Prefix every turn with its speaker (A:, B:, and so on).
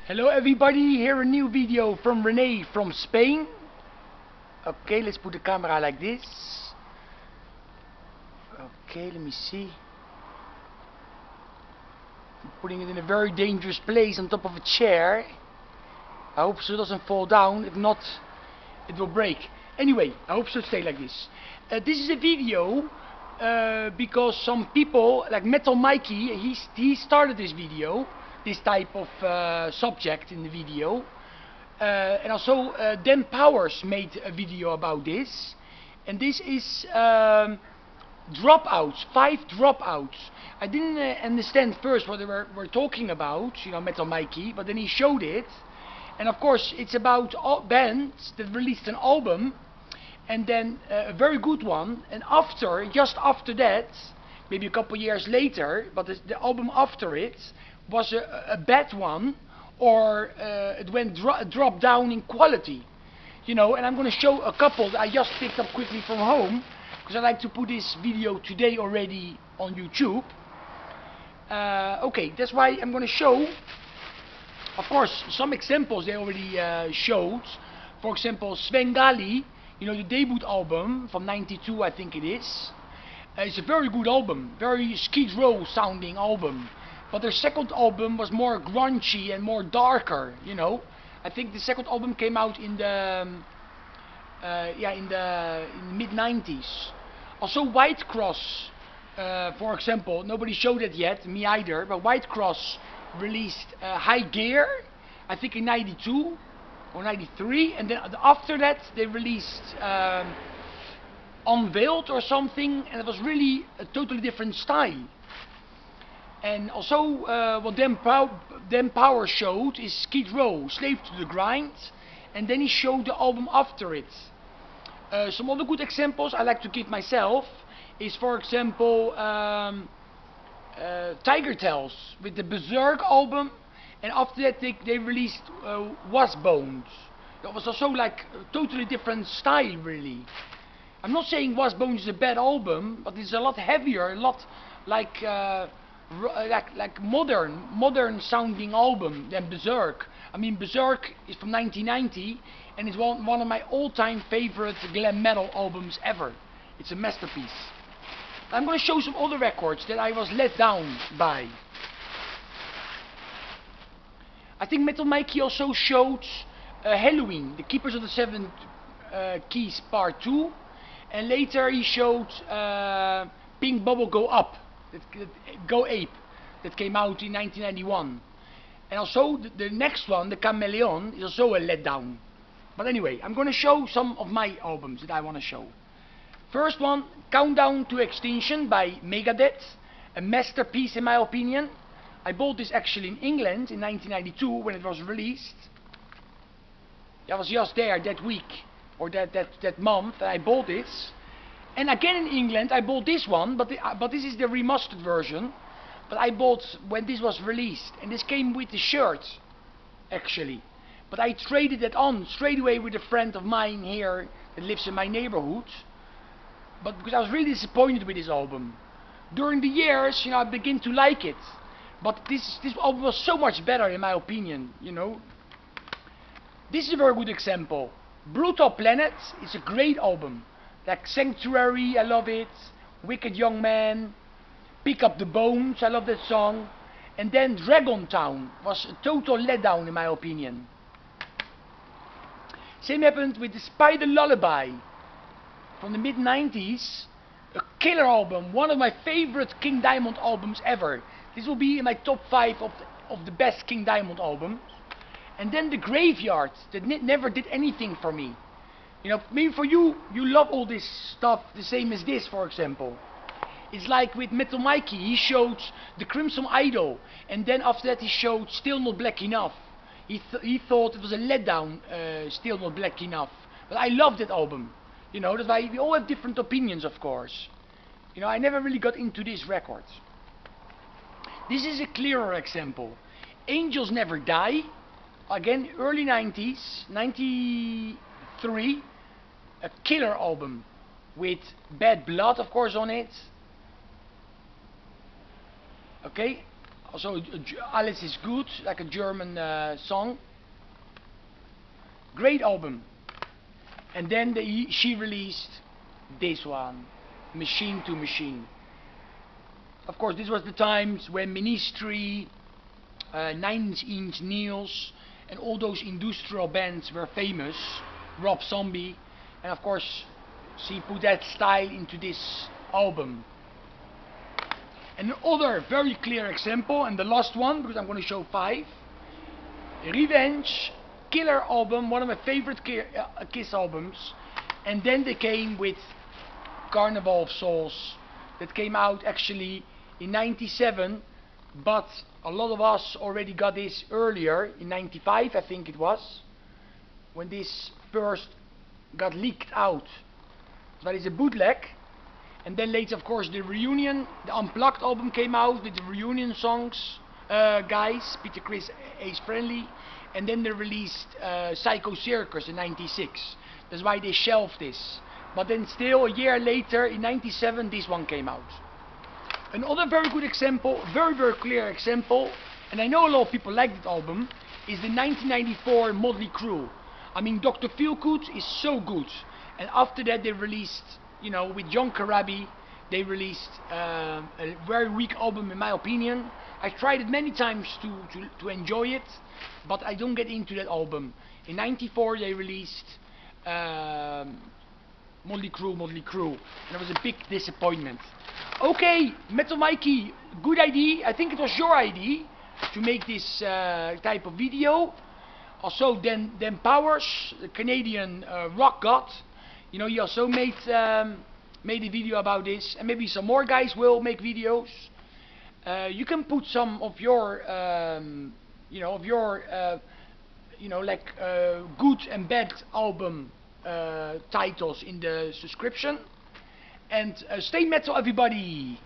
A: Hello everybody, here a new video from Rene from Spain. Okay, let's put the camera like this. Okay, let me see. I'm putting it in a very dangerous place on top of a chair. I hope so it doesn't fall down, if not it will break. Anyway, I hope so stay like this. This is a video because some people, like Metalmickey, he started this video, this type of subject in the video. And also Dan Powers made a video about this. And this is dropouts, 5 dropouts. I didn't understand first what they were talking about, you know, Metalmickey, but then he showed it. And of course it's about bands that released an album, and then a very good one, and just after that, maybe a couple years later, but the album after it was a bad one, or it dropped down in quality, you know. And I'm going to show a couple that I just picked up quickly from home, because I like to put this video today already on YouTube. Okay, that's why I'm going to show, of course, some examples they already showed. For example, Svengali, you know, the debut album from '92, I think it is. It's a very good album, very Skid Row sounding album. But their second album was more grungy and more darker, you know. I think the second album came out in the in the mid '90s. Also, White Cross, for example, nobody showed it yet, me either. But White Cross released High Gear, I think in '92 or '93, and then after that they released Unveiled or something, and it was really a totally different style. And also what Dan Powers showed is Skid Row, Slave to the Grind, and then he showed the album after it. Some other good examples I like to give myself is, for example, Tiger Tales with the Berserk album, and after that they released Washbones. That was also like a totally different style, really. I'm not saying Washbones is a bad album, but it's a lot heavier, a lot like modern sounding album than Berserk. I mean, Berserk is from 1990 and it's one of my all-time favorite glam metal albums ever. It's a masterpiece. I'm going to show some other records that I was let down by. I think Metalmickey also showed Halloween, The Keepers of the Seven Keys Part 2, and later he showed Pink Bubble Go Up, Go Ape, that came out in 1991. And also the next one, The Chameleon, is also a letdown. But anyway, I'm going to show some of my albums that I want to show. First one, Countdown to Extinction by Megadeth, a masterpiece in my opinion. I bought this actually in England in 1992 when it was released. I was just there that week, or that month, and I bought this. And again in England I bought this one, but this is the remastered version. But I bought when this was released, and this came with the shirt, actually. But I traded it on straight away with a friend of mine here that lives in my neighborhood. But because I was really disappointed with this album. During the years, you know, I began to like it. But this album was so much better in my opinion, you know. This is a very good example. Brutal Planet is a great album. Like Sanctuary, I love it. Wicked Young Man. Pick Up the Bones, I love that song. And then Dragon Town was a total letdown in my opinion. Same happened with the Spider Lullaby from the mid '90s. A killer album, one of my favorite King Diamond albums ever. This will be in my top 5 of the best King Diamond albums. And then The Graveyard, that never did anything for me. You know, maybe for you, you love all this stuff the same as this, for example. It's like with Metalmickey, he showed The Crimson Idol, and then after that he showed Still Not Black Enough. He thought it was a letdown, Still Not Black Enough. But I love that album. You know, that's why we all have different opinions, of course. You know, I never really got into this record. This is a clearer example. Angels Never Die. Again, early 90s, 93. A killer album with Bad Blood, of course, on it. Okay, Also, Alles is Good, like a German song. Great album. And then she released this one, Machine to Machine. Of course, this was the times when Ministry, 9 Inch Nails, and all those industrial bands were famous. Rob Zombie, and of course, she put that style into this album. And another very clear example, and the last one, because I'm going to show 5. Revenge, killer album, one of my favorite Kiss albums. And then they came with Carnival of Souls, that came out actually in 97, but a lot of us already got this earlier, in 95 I think it was, when this first got leaked out. That is a bootleg. And then later, of course, the Reunion, the Unplugged album came out with the Reunion songs, guys, Peter Criss, Ace Frehley. And then they released Psycho Circus in 96. That's why they shelved this. But then still, a year later, in 97, this one came out. Another very good example, very clear example, and I know a lot of people like that album, is the 1994 Motley Crue. I mean, Dr. Feelgood is so good. And after that they released, you know, with John Corabi, they released a very weak album in my opinion. I tried it many times to enjoy it, but I don't get into that album. In 94 they released Motley Crue, and it was a big disappointment. Okay, Metal Mikey, good idea. I think it was your idea to make this type of video. Also, Dan Powers, the Canadian rock god, you know, he also made a video about this, and maybe some more guys will make videos. You can put some of your, like good and bad album titles in the description. And stay metal, everybody.